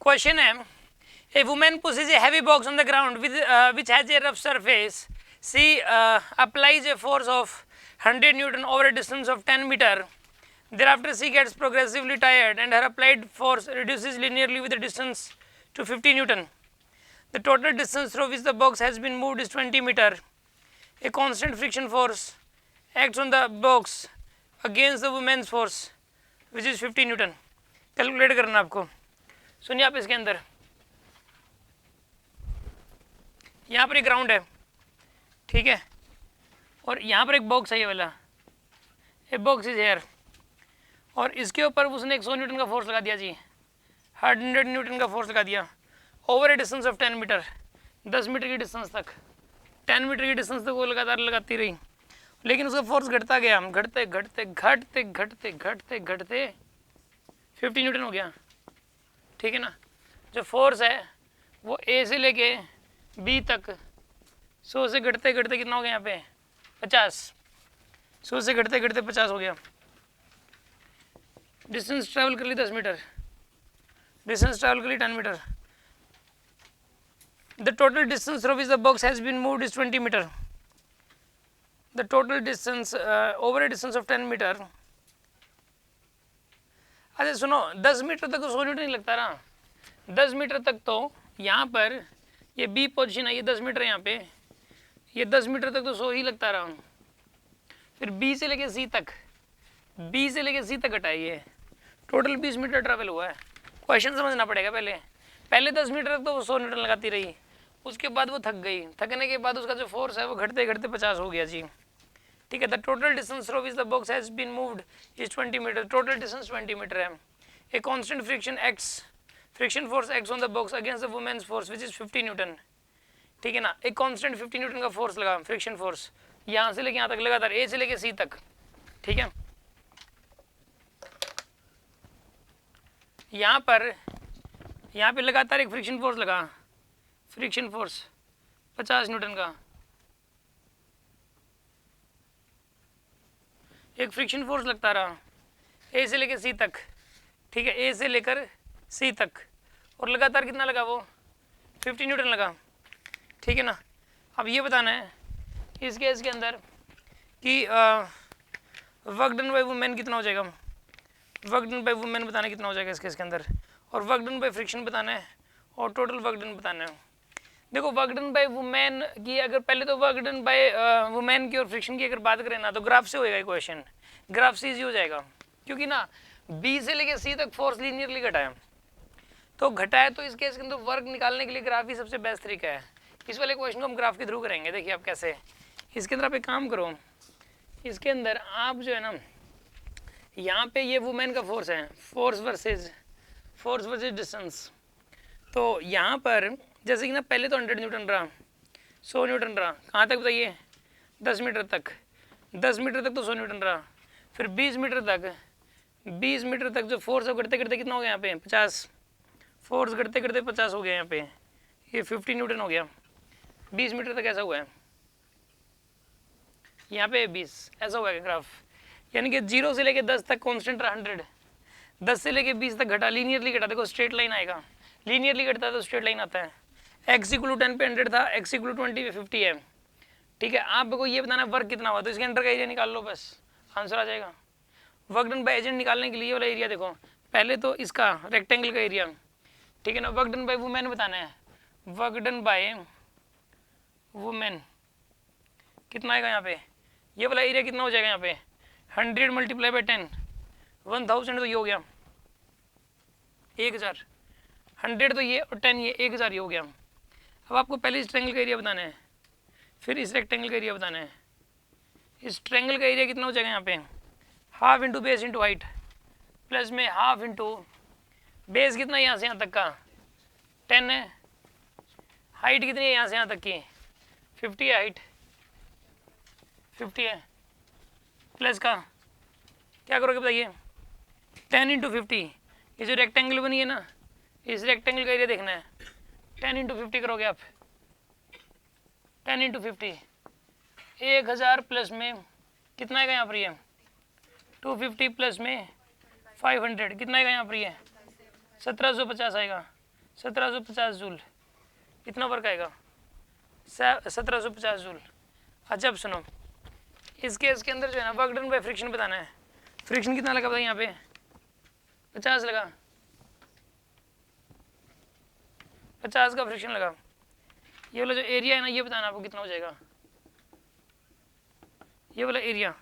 Question है, a woman pushes a heavy box on the ground with which has a rough surface. She applies a force of 100 Newton over a distance of 10 meter. Thereafter she gets progressively tired and her applied force reduces linearly with the distance to 50 Newton. The total distance through which the box has been moved is 20 meter. A constant friction force acts on the box against the woman's force which is 50 Newton. Calculate करना आपको. सुनिए आप इसके अंदर यहाँ पर एक ground है, ठीक है, और यहाँ पर एक बॉक्स है ये वाला, ए बॉक्स इज हेयर, और इसके ऊपर उसने 100 न्यूटन का फोर्स लगा दिया जी, 100 न्यूटन का फोर्स लगा दिया over a distance of 10 metre, 10 metre की डिस्टेंस तक, 10 मीटर की डिस्टेंस तक वो लगातार लगाती रही, लेकिन उसका फोर्स घटता गया, घटते घटते घटते घटते घटते घटते 50 न्यूटन हो गया, ठीक है ना. जो फोर्स है वो ए से लेके बी तक 100 से घटते घटते कितना हो गया यहाँ पे 50, 100 से घटते घटते 50 हो गया. डिस्टेंस ट्रैवल कर ली 10 मीटर, डिस्टेंस ट्रैवल कर ली 10 metre. The total distance through which the box has been moved is 20 metre. The total distance over a distance of 10 metre. अच्छा सुनो, 10 मीटर तक तो 100 न्यूटन नहीं लगता रहा, 10 मीटर तक तो यहाँ पर ये बी पोजीशन है, ये 10 मीटर यहाँ पे, ये 10 मीटर तक तो 100 ही लगता रहा. फिर बी से लेके सी तक, बी से लेके सी तक घटाइए, टोटल 20 मीटर ट्रैवल हुआ है. क्वेश्चन समझना पड़ेगा पहले, पहले 10 मीटर तक तो वो 100 न्यूटन लगाती रही, उसके बाद वो थक गई, थकने के बाद उसका जो फोर्स है वो घटते घटते 50 हो गया जी, ठीक है. The total distance through which the box has been moved is 20 metre. Total distance 20 metre है. A constant friction force acts on the box against the women's force which is 50 newton, ठीक है ना. एक कांस्टेंट 50 न्यूटन का force लगा, friction force, यहाँ से लेके यहाँ तक लगातार, ए से लेके सी तक, ठीक है. यहाँ पे लगातार एक फ्रिक्शन फोर्स लगा, फ्रिक्शन फोर्स 50 न्यूटन का, एक फ्रिक्शन फोर्स लगता रहा ए से लेकर सी तक, ठीक है, ए से लेकर सी तक, और लगातार कितना लगा वो 50 न्यूटन लगा, ठीक है ना. अब ये बताना है इस केस के अंदर कि वर्क डन बाय वुमेन कितना हो जाएगा, वर्क डन बाय वुमेन बताना कितना हो जाएगा इस केस के अंदर, और वर्क डन बाय फ्रिक्शन बताना है, और टोटल वर्क डन बताना है. देखो वर्क डन बाय वुमेन की, अगर पहले तो वर्क डन बाय वुमेन की और फ्रिक्शन की अगर बात करें ना तो ग्राफ से होएगा क्वेश्चन, ग्राफ से इजी हो जाएगा, क्योंकि ना बी से लेके सी तक फोर्स लीनियरली घटाया, तो घटाया, तो इस केस के अंदर वर्क निकालने के लिए ग्राफ ही सबसे बेस्ट तरीका है. इस वाले क्वेश्चन को हम ग्राफ के थ्रू करेंगे. देखिए आप कैसे, इसके अंदर आप एक काम करो, इसके अंदर आप जो है ना, यहाँ पे ये वुमेन का फोर्स है, फोर्स वर्सेज डिस्टेंस. तो यहाँ पर जैसे कि ना पहले तो 100 न्यूटन रहा, 100 न्यूटन रहा, कहाँ तक बताइए 10 मीटर तक, 10 मीटर तक तो 100 न्यूटन रहा. फिर 20 मीटर तक, 20 मीटर तक जो फोर्स है घटते घटते कितना हो गया यहाँ पे 50, फोर्स घटते घटते 50 हो गया यहाँ पे, ये 50 न्यूटन हो गया. 20 मीटर तक ऐसा हुआ है, यहाँ पे 20 ऐसा हुआ है ग्राफ, यानी कि 0 से लेके 10 तक कांस्टेंट रहा 100, 10 से लेके 20 तक घटा, लीनियरली घटा. देखो स्ट्रेट लाइन आएगा, लीनियरली घटता है तो स्ट्रेट लाइन आता है. x = 10 पे 100 था, x = 20 पे 50 है, ठीक है. आपको ये बताना वर्क कितना हुआ, तो इसके अंदर का एरिया निकाल लो, बस आंसर आ जाएगा. वर्क डन बाय एजेंट निकालने के लिए वाला एरिया देखो, पहले तो इसका रेक्टेंगल का एरिया, ठीक है ना. वर्क डन बाय वुमेन बताना है, वर्क डन बाय वुमेन कितना आएगा यहाँ पे, ये वाला एरिया कितना हो जाएगा यहाँ पे 100 मल्टीप्लाई बाय 10, 1000 तो ये हो गया 1000, 100 तो ये और 10 ये 1000 ये हो गया. अब आपको पहले इस ट्रायंगल का एरिया बताना है, फिर इस रेक्टेंगल का एरिया बताना है. इस ट्रायंगल का एरिया कितना हो जाएगा यहाँ पे, half into base into height, plus में हाफ इंटू बेस कितना है यहाँ से यहाँ तक का 10 है, हाइट कितनी है यहाँ से यहाँ तक की 50 है, हाइट 50 है, प्लस का क्या करोगे बताइए 10 इंटू 50, ये जो रेक्टेंगल बनी है ना, इस रेक्टेंगल का एरिया देखना है, 10 इंटू 50 करोगे आप, 10 इंटू 50 1000 प्लस में कितना आएगा यहाँ पर, ये 250 प्लस में 500 कितना आएगा यहाँ पर, ये 1750 आएगा. 1750 जूल, कितना वर्क आएगा? 1750 जूल। अच्छा अब सुनो, इस केस के अंदर जो है ना वर्क डन बाय फ्रिक्शन बताना है। फ्रिक्शन कितना लगा बताइए यहाँ पे? 50 लगा, 50 का फ्रिक्शन लगा। ये वाला जो एरिया है ना ये बताना आपको कितना हो जाएगा। ये वाला एरिया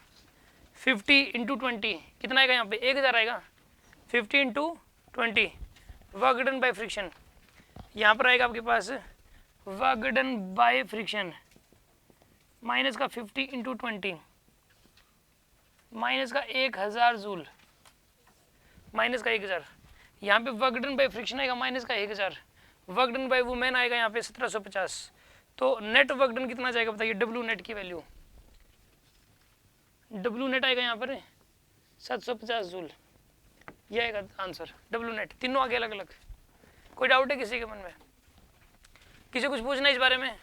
50 इंटू 20 कितना आएगा यहाँ पे? 1000 आएगा। 50 into 20 work done by friction. यहाँ पर आएगा आपके पास work done by friction minus का 50 इंटू 20 माइनस का 1000 जूल, माइनस का 1000। यहाँ पे वर्क डन बाय फ्रिक्शन आएगा माइनस का 1000, वर्क डन बाय वुमेन आएगा यहाँ पे 1750। तो नेट वर्क डन कितना जाएगा बताइए? डब्ल्यू नेट की वैल्यू, डब्ल्यू नेट आएगा यहाँ पर 750 जूल। ये आएगा आंसर डब्ल्यू नेट। तीनों आगे अलग अलग। कोई डाउट है किसी के मन में? किसी कुछ पूछना है इस बारे में?